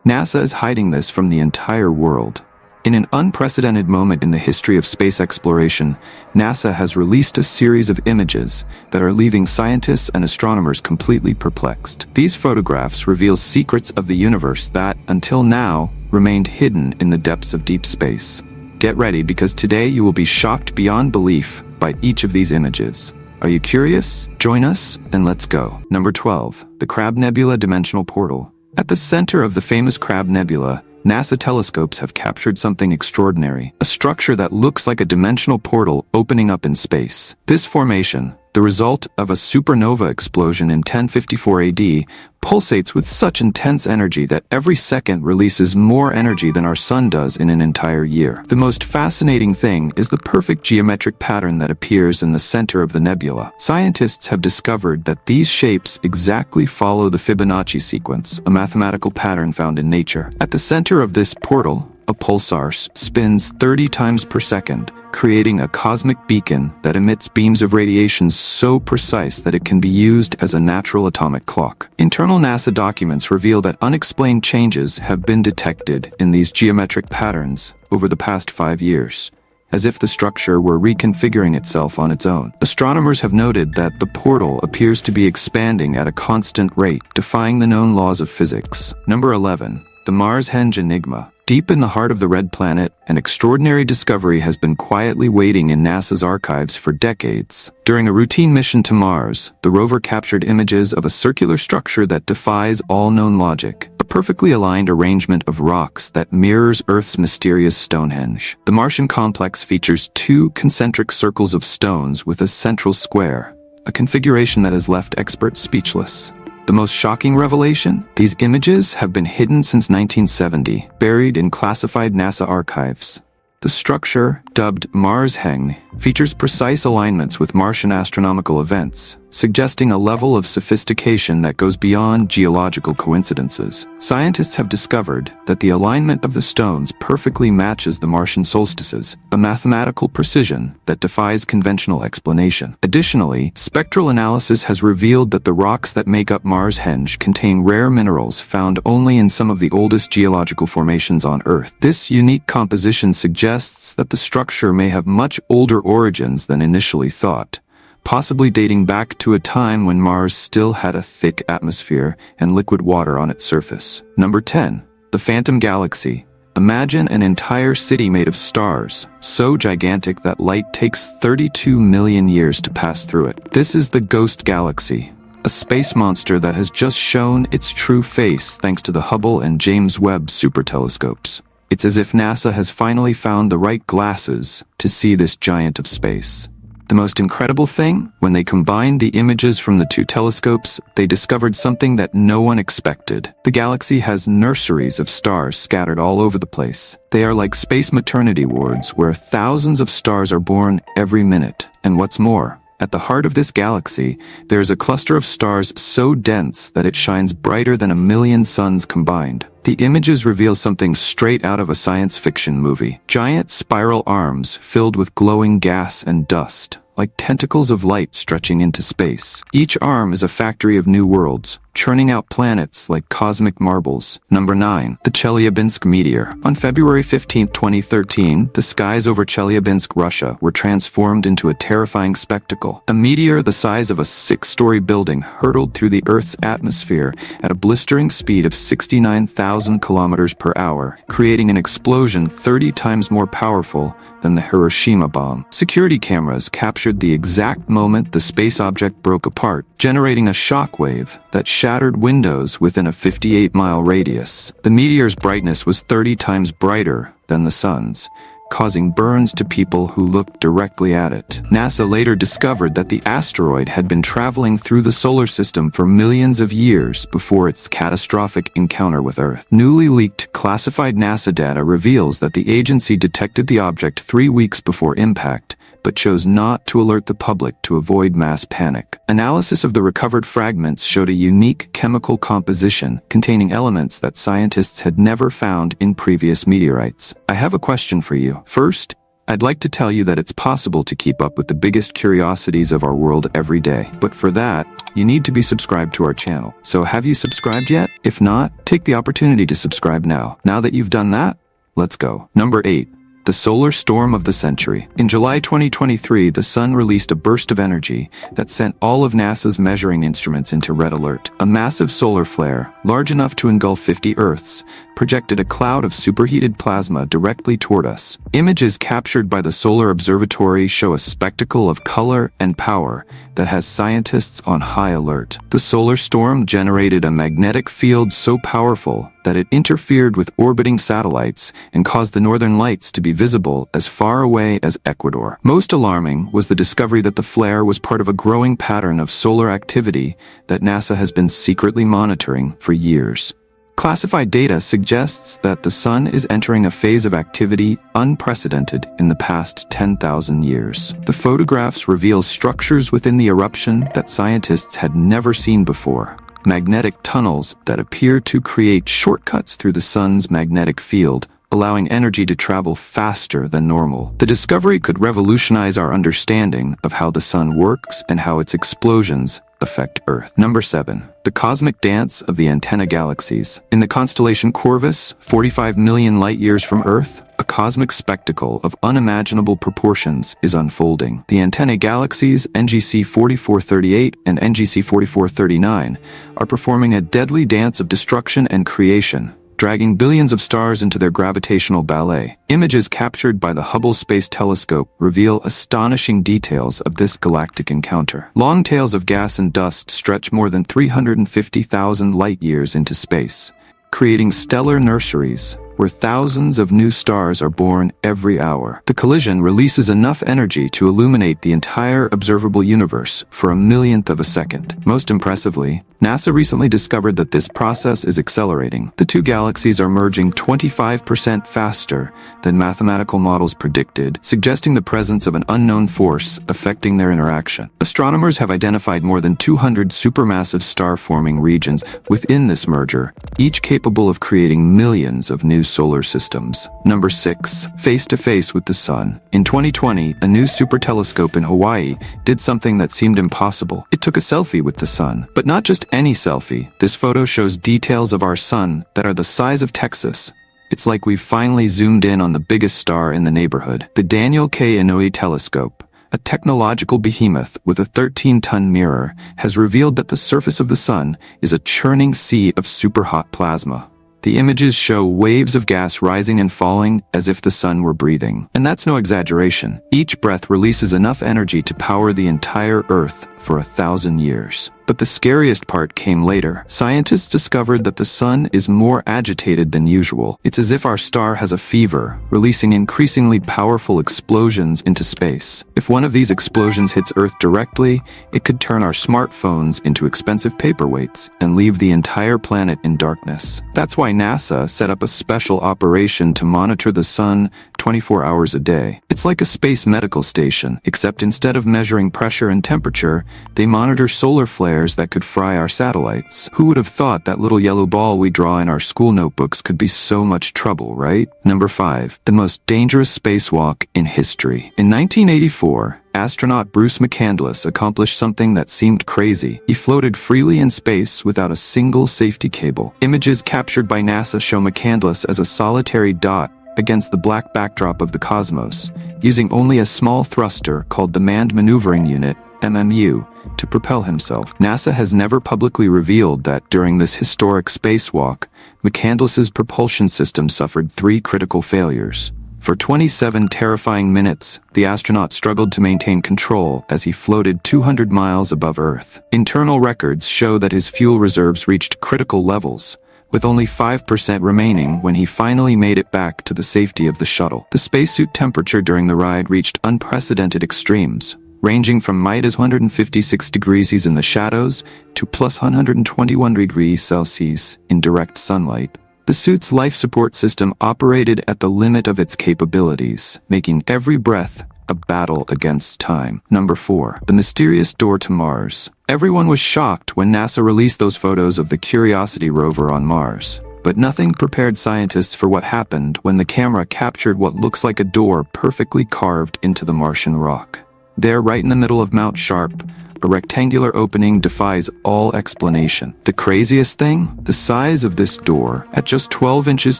NASA is hiding this from the entire world. In an unprecedented moment in the history of space exploration, NASA has released a series of images that are leaving scientists and astronomers completely perplexed. These photographs reveal secrets of the universe that, until now, remained hidden in the depths of deep space. Get ready, because today you will be shocked beyond belief by each of these images. Are you curious? Join us and let's go. Number 12. The Crab Nebula Dimensional Portal. At the center of the famous Crab Nebula, NASA telescopes have captured something extraordinary, a structure that looks like a dimensional portal opening up in space. This formation, the result of a supernova explosion in 1054 AD, pulsates with such intense energy that every second releases more energy than our sun does in an entire year. The most fascinating thing is the perfect geometric pattern that appears in the center of the nebula. Scientists have discovered that these shapes exactly follow the Fibonacci sequence, a mathematical pattern found in nature. At the center of this portal, a pulsar spins 30 times per second, creating a cosmic beacon that emits beams of radiation so precise that it can be used as a natural atomic clock. Internal NASA documents reveal that unexplained changes have been detected in these geometric patterns over the past 5 years, as if the structure were reconfiguring itself on its own. Astronomers have noted that the portal appears to be expanding at a constant rate, defying the known laws of physics. Number 11. The Marshenge Enigma. Deep in the heart of the red planet, an extraordinary discovery has been quietly waiting in NASA's archives for decades. During a routine mission to Mars, the rover captured images of a circular structure that defies all known logic, a perfectly aligned arrangement of rocks that mirrors Earth's mysterious Stonehenge. The Martian complex features 2 concentric circles of stones with a central square, a configuration that has left experts speechless. The most shocking revelation? These images have been hidden since 1970, buried in classified NASA archives. The structure, dubbed Marshenge, features precise alignments with Martian astronomical events, suggesting a level of sophistication that goes beyond geological coincidences. Scientists have discovered that the alignment of the stones perfectly matches the Martian solstices, a mathematical precision that defies conventional explanation. Additionally, spectral analysis has revealed that the rocks that make up Marshenge contain rare minerals found only in some of the oldest geological formations on Earth. This unique composition suggests that the structure may have much older origins than initially thought, possibly dating back to a time when Mars still had a thick atmosphere and liquid water on its surface. Number 10. The Phantom Galaxy. Imagine an entire city made of stars, so gigantic that light takes 32 million years to pass through it. This is the Ghost Galaxy, a space monster that has just shown its true face thanks to the Hubble and James Webb super telescopes. It's as if NASA has finally found the right glasses to see this giant of space. The most incredible thing? When they combined the images from the 2 telescopes, they discovered something that no one expected. The galaxy has nurseries of stars scattered all over the place. They are like space maternity wards where thousands of stars are born every minute. And what's more, at the heart of this galaxy, there is a cluster of stars so dense that it shines brighter than 1 million suns combined. The images reveal something straight out of a science fiction movie. Giant spiral arms filled with glowing gas and dust, like tentacles of light stretching into space. Each arm is a factory of new worlds, churning out planets like cosmic marbles. Number 9. The Chelyabinsk Meteor. On February 15, 2013, the skies over Chelyabinsk, Russia were transformed into a terrifying spectacle. A meteor the size of a 6-story building hurtled through the Earth's atmosphere at a blistering speed of 69,000 kilometers per hour, creating an explosion 30 times more powerful than the Hiroshima bomb. Security cameras captured the exact moment the space object broke apart, generating a shockwave that shattered windows within a 58-mile radius. The meteor's brightness was 30 times brighter than the sun's, causing burns to people who looked directly at it. NASA later discovered that the asteroid had been traveling through the solar system for millions of years before its catastrophic encounter with Earth. Newly leaked classified NASA data reveals that the agency detected the object 3 weeks before impact, but chose not to alert the public to avoid mass panic. Analysis of the recovered fragments showed a unique chemical composition containing elements that scientists had never found in previous meteorites. I have a question for you. First, I'd like to tell you that it's possible to keep up with the biggest curiosities of our world every day. But for that, you need to be subscribed to our channel. So have you subscribed yet? If not, take the opportunity to subscribe now. Now that you've done that, let's go. Number 8. The solar storm of the century. In July 2023, the sun released a burst of energy that sent all of NASA's measuring instruments into red alert. A massive solar flare, large enough to engulf 50 Earths, projected a cloud of superheated plasma directly toward us. Images captured by the Solar Observatory show a spectacle of color and power that has scientists on high alert. The solar storm generated a magnetic field so powerful that it interfered with orbiting satellites and caused the northern lights to be visible as far away as Ecuador. Most alarming was the discovery that the flare was part of a growing pattern of solar activity that NASA has been secretly monitoring for years. Classified data suggests that the sun is entering a phase of activity unprecedented in the past 10,000 years. The photographs reveal structures within the eruption that scientists had never seen before. Magnetic tunnels that appear to create shortcuts through the sun's magnetic field, allowing energy to travel faster than normal. The discovery could revolutionize our understanding of how the sun works and how its explosions affect Earth. Number 7. The cosmic dance of the antenna galaxies. In the constellation Corvus, 45 million light-years from Earth, a cosmic spectacle of unimaginable proportions is unfolding. The antennae galaxies NGC 4438 and NGC 4439 are performing a deadly dance of destruction and creation, dragging billions of stars into their gravitational ballet. Images captured by the Hubble Space Telescope reveal astonishing details of this galactic encounter. Long tails of gas and dust stretch more than 350,000 light-years into space, creating stellar nurseries where thousands of new stars are born every hour. The collision releases enough energy to illuminate the entire observable universe for a millionth of a second. Most impressively, NASA recently discovered that this process is accelerating. The two galaxies are merging 25% faster than mathematical models predicted, suggesting the presence of an unknown force affecting their interaction. Astronomers have identified more than 200 supermassive star-forming regions within this merger, each capable of creating millions of new solar systems. Number 6. Face-to-face with the sun. In 2020, a new super telescope in Hawaii did something that seemed impossible. It took a selfie with the sun. But not just any selfie. This photo shows details of our sun that are the size of Texas. It's like we've finally zoomed in on the biggest star in the neighborhood. The Daniel K. Inouye telescope, a technological behemoth with a 13-ton mirror, has revealed that the surface of the sun is a churning sea of superhot plasma. The images show waves of gas rising and falling as if the sun were breathing. And that's no exaggeration. Each breath releases enough energy to power the entire Earth for 1,000 years. But the scariest part came later. Scientists discovered that the sun is more agitated than usual. It's as if our star has a fever, releasing increasingly powerful explosions into space. If one of these explosions hits Earth directly, it could turn our smartphones into expensive paperweights and leave the entire planet in darkness. That's why NASA set up a special operation to monitor the sun 24 hours a day. It's like a space medical station, except instead of measuring pressure and temperature, they monitor solar flares that could fry our satellites. Who would have thought that little yellow ball we draw in our school notebooks could be so much trouble, right? Number 5. The most dangerous spacewalk in history. In 1984, astronaut Bruce McCandless accomplished something that seemed crazy. He floated freely in space without a single safety cable. Images captured by NASA show McCandless as a solitary dot against the black backdrop of the cosmos, using only a small thruster called the Manned Maneuvering Unit, MMU, to propel himself. NASA has never publicly revealed that during this historic spacewalk, McCandless's propulsion system suffered 3 critical failures. For 27 terrifying minutes, the astronaut struggled to maintain control as he floated 200 miles above Earth. Internal records show that his fuel reserves reached critical levels, with only 5% remaining when he finally made it back to the safety of the shuttle. The spacesuit temperature during the ride reached unprecedented extremes, ranging from minus 156 degrees Celsius in the shadows to plus 121 degrees Celsius in direct sunlight. The suit's life support system operated at the limit of its capabilities, making every breath a battle against time. Number 4. The mysterious door to Mars. Everyone was shocked when NASA released those photos of the Curiosity rover on Mars. But nothing prepared scientists for what happened when the camera captured what looks like a door perfectly carved into the Martian rock. There, right in the middle of Mount Sharp, a rectangular opening defies all explanation. The craziest thing? The size of this door. At just 12 inches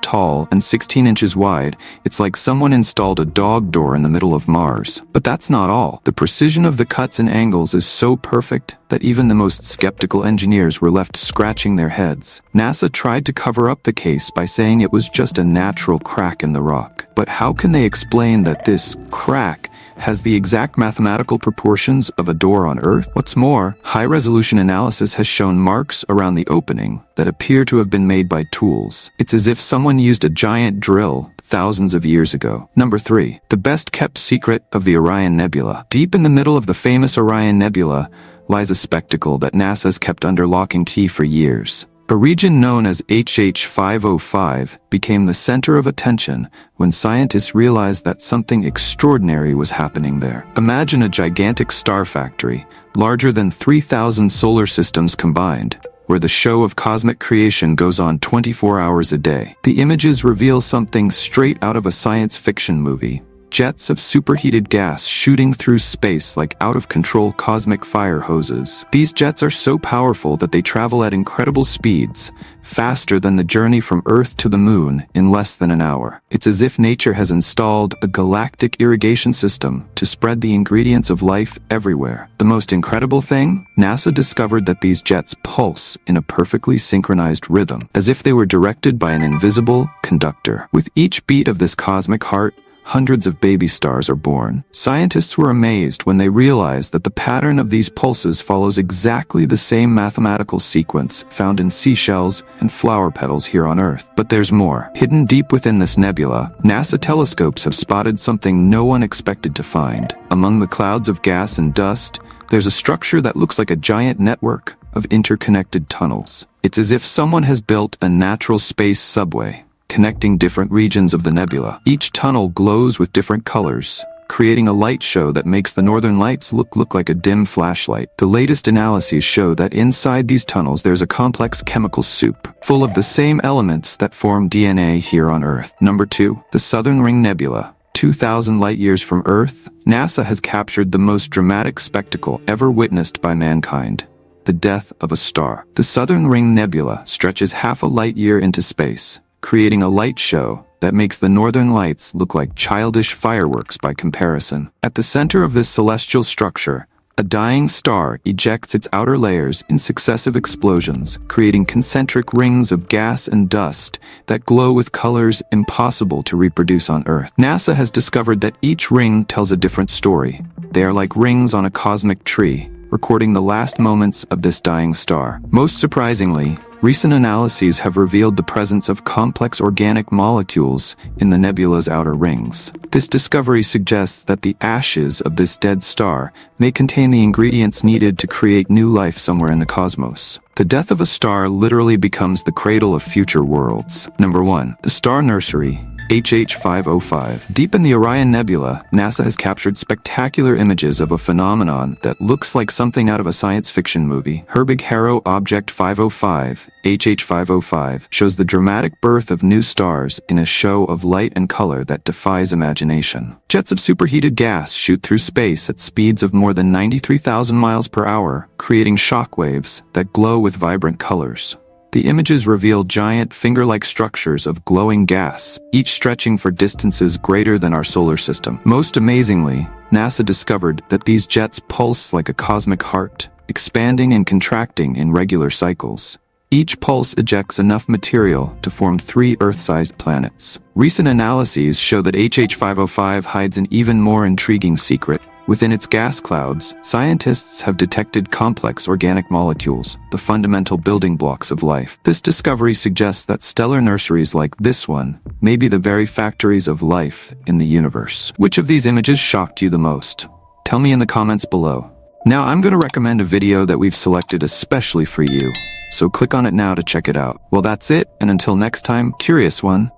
tall and 16 inches wide, it's like someone installed a dog door in the middle of Mars. But that's not all. The precision of the cuts and angles is so perfect that even the most skeptical engineers were left scratching their heads. NASA tried to cover up the case by saying it was just a natural crack in the rock. But how can they explain that this crack has the exact mathematical proportions of a door on Earth? What's more, high-resolution analysis has shown marks around the opening that appear to have been made by tools. It's as if someone used a giant drill thousands of years ago. Number 3. The best-kept secret of the Orion Nebula. Deep in the middle of the famous Orion Nebula lies a spectacle that NASA has kept under lock and key for years. A region known as HH 505 became the center of attention when scientists realized that something extraordinary was happening there. Imagine a gigantic star factory, larger than 3,000 solar systems combined, where the show of cosmic creation goes on 24 hours a day. The images reveal something straight out of a science fiction movie. Jets of superheated gas shooting through space like out-of-control cosmic fire hoses. These jets are so powerful that they travel at incredible speeds, faster than the journey from Earth to the Moon in less than an hour. It's as if nature has installed a galactic irrigation system to spread the ingredients of life everywhere. The most incredible thing? NASA discovered that these jets pulse in a perfectly synchronized rhythm, as if they were directed by an invisible conductor. With each beat of this cosmic heart, hundreds of baby stars are born. Scientists were amazed when they realized that the pattern of these pulses follows exactly the same mathematical sequence found in seashells and flower petals here on Earth. But there's more. Hidden deep within this nebula, NASA telescopes have spotted something no one expected to find. Among the clouds of gas and dust, there's a structure that looks like a giant network of interconnected tunnels. It's as if someone has built a natural space subway, connecting different regions of the nebula. Each tunnel glows with different colors, creating a light show that makes the northern lights look like a dim flashlight. The latest analyses show that inside these tunnels there's a complex chemical soup, full of the same elements that form DNA here on Earth. Number 2. The Southern Ring Nebula. 2,000 light-years from Earth, NASA has captured the most dramatic spectacle ever witnessed by mankind: the death of a star. The Southern Ring Nebula stretches half a light-year into space, creating a light show that makes the northern lights look like childish fireworks by comparison. At the center of this celestial structure, a dying star ejects its outer layers in successive explosions, creating concentric rings of gas and dust that glow with colors impossible to reproduce on Earth. NASA has discovered that each ring tells a different story. They are like rings on a cosmic tree, recording the last moments of this dying star. Most surprisingly, recent analyses have revealed the presence of complex organic molecules in the nebula's outer rings. This discovery suggests that the ashes of this dead star may contain the ingredients needed to create new life somewhere in the cosmos. The death of a star literally becomes the cradle of future worlds. Number 1. The Star Nursery, HH 505. Deep in the Orion Nebula, NASA has captured spectacular images of a phenomenon that looks like something out of a science fiction movie. Herbig-Haro Object 505, HH 505, shows the dramatic birth of new stars in a show of light and color that defies imagination. Jets of superheated gas shoot through space at speeds of more than 93,000 miles per hour, creating shockwaves that glow with vibrant colors. The images reveal giant finger-like structures of glowing gas, each stretching for distances greater than our solar system. Most amazingly, NASA discovered that these jets pulse like a cosmic heart, expanding and contracting in regular cycles. Each pulse ejects enough material to form 3 Earth-sized planets. Recent analyses show that HH 505 hides an even more intriguing secret. Within its gas clouds, scientists have detected complex organic molecules, the fundamental building blocks of life. This discovery suggests that stellar nurseries like this one may be the very factories of life in the universe. Which of these images shocked you the most? Tell me in the comments below. Now I'm going to recommend a video that we've selected especially for you, so click on it now to check it out. Well, that's it, and until next time, Curious One.